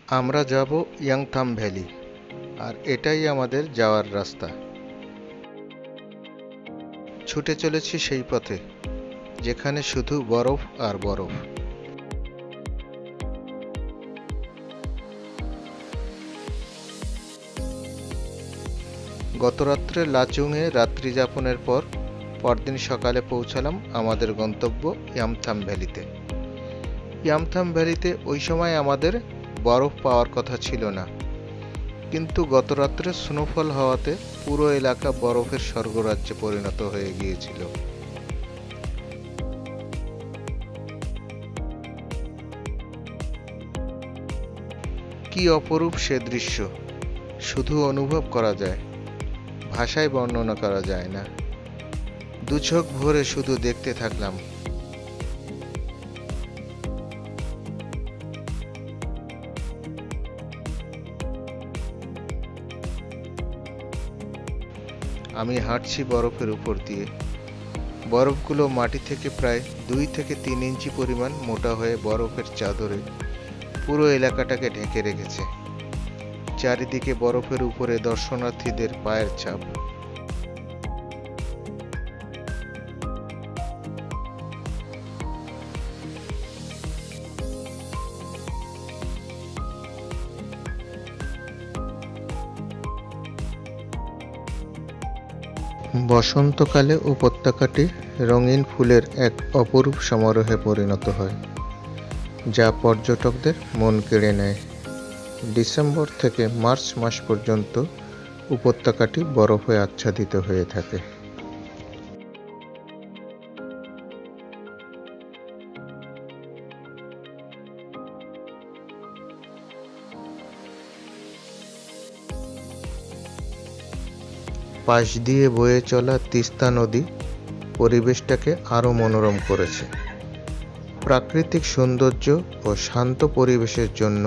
আমরা যাব ইয়াংথাম ভ্যালি, আর এটাই আমাদের যাওয়ার রাস্তা। ছুটে চলেছি সেই পথে যেখানে শুধু বরফ আর বরফ। গতরাত্রে লাচুংয়ে রাত্রি যাপনের পর পরদিন সকালে পৌঁছালাম আমাদের গন্তব্য ইয়ামথাম ভ্যালিতে। ইয়ামথাম ভ্যালিতে ওই সময় আমাদের বরফ পাওয়ার কথা ছিল না, কিন্তু গতরাত্রে স্নোফল হওয়াতে পুরো এলাকা বরফের স্বর্গরাজ্যে পরিণত হয়ে গিয়েছিল। কি অপরূপ সে দৃশ্য, শুধু অনুভব করা যায়, ভাষায় বর্ণনা করা যায় না। দু চোখ ভরে শুধু দেখতে থাকলাম। আমি হাঁটছি বরফের উপর দিয়ে। বরফগুলো মাটি থেকে প্রায় 2 থেকে 3 ইঞ্চি পরিমাণ মোটা হয়ে বরফের চাদরে পুরো এলাকাটাকে ঢেকে রেখেছে। চারিদিকে বরফের উপরে দর্শনার্থীদের পায়ের ছাপ। বসন্তকালে উপত্যকাটি রঙিন ফুলের এক অপরূপ সমারোহে পরিণত হয়, যা পর্যটকদের মন কেড়ে নেয়। ডিসেম্বর থেকে মার্চ মাস পর্যন্ত উপত্যকাটি বরফে আচ্ছাদিত হয়ে থাকে। পাশ দিয়ে বয়ে চলা তিস্তা নদী পরিবেশটাকে আরও মনোরম করেছে। প্রাকৃতিক সৌন্দর্য ও শান্ত পরিবেশের জন্য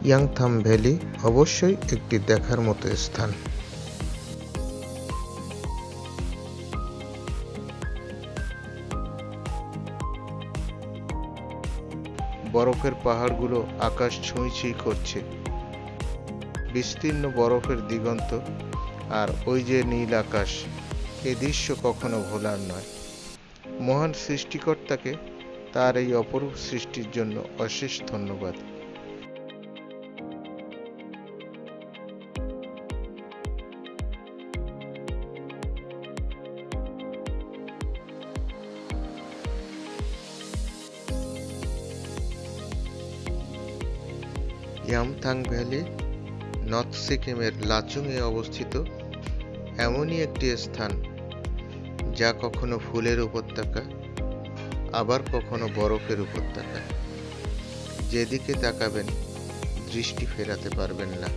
ইয়াংথাম ভ্যালি অবশ্যই একটি দেখার মতো স্থান। বরফের পাহাড়গুলো আকাশ ছুঁই ছুঁই করছে। বিস্তীর্ণ বরফের দিগন্ত আর ওই যে নীল আকাশ, এ দৃশ্য কখনো ভোলার নয়। মহান সৃষ্টিকর্তাকে তার এই অপরূপ সৃষ্টির জন্য অশেষ ধন্যবাদ। ইয়ামথাং ভ্যালি নর্থ সিকিমের লাচুংয়ে অবস্থিত এমনই একটি স্থান, যা কখনো ফুলের উপত্যকা, আবার কখনো বরফের উপত্যকা। যেদিকে তাকাবেন দৃষ্টি ফেরাতে পারবেন না।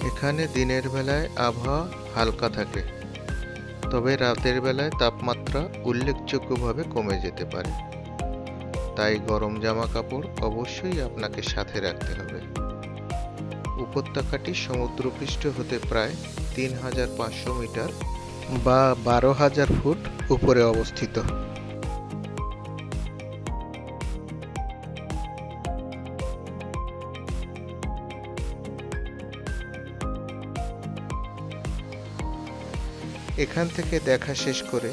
এখানে দিনের বেলায় আবহাওয়া হালকা থাকে, তবে রাতের বেলায় তাপমাত্রা উল্লেখযোগ্যভাবে কমে যেতে পারে। তাই গরম জামা কাপড় অবশ্যই আপনাকে সাথে রাখতে হবে। উপত্যকাটি সমুদ্রপৃষ্ঠ হতে প্রায় 3500 মিটার বা 12,000 ফুট উপরে অবস্থিত। এখান থেকে দেখা শেষ করে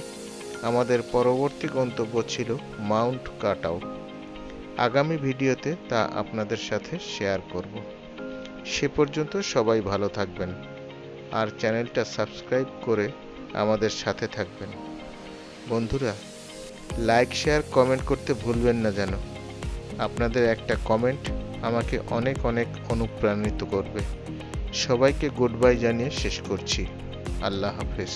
আমাদের পরবর্তী গন্তব্য ছিল মাউন্ট কাটাও। আগামী ভিডিওতে তা আপনাদের সাথে শেয়ার করব। সে পর্যন্ত সবাই ভালো থাকবেন, আর চ্যানেলটা সাবস্ক্রাইব করে আমাদের সাথে থাকবেন। বন্ধুরা, লাইক শেয়ার কমেন্ট করতে ভুলবেন না যেন। আপনাদের একটা কমেন্ট আমাকে অনেক অনেক অনুপ্রাণিত করবে। সবাইকে গুড বাই জানিয়ে শেষ করছি। আল্লাহ হাফেজ।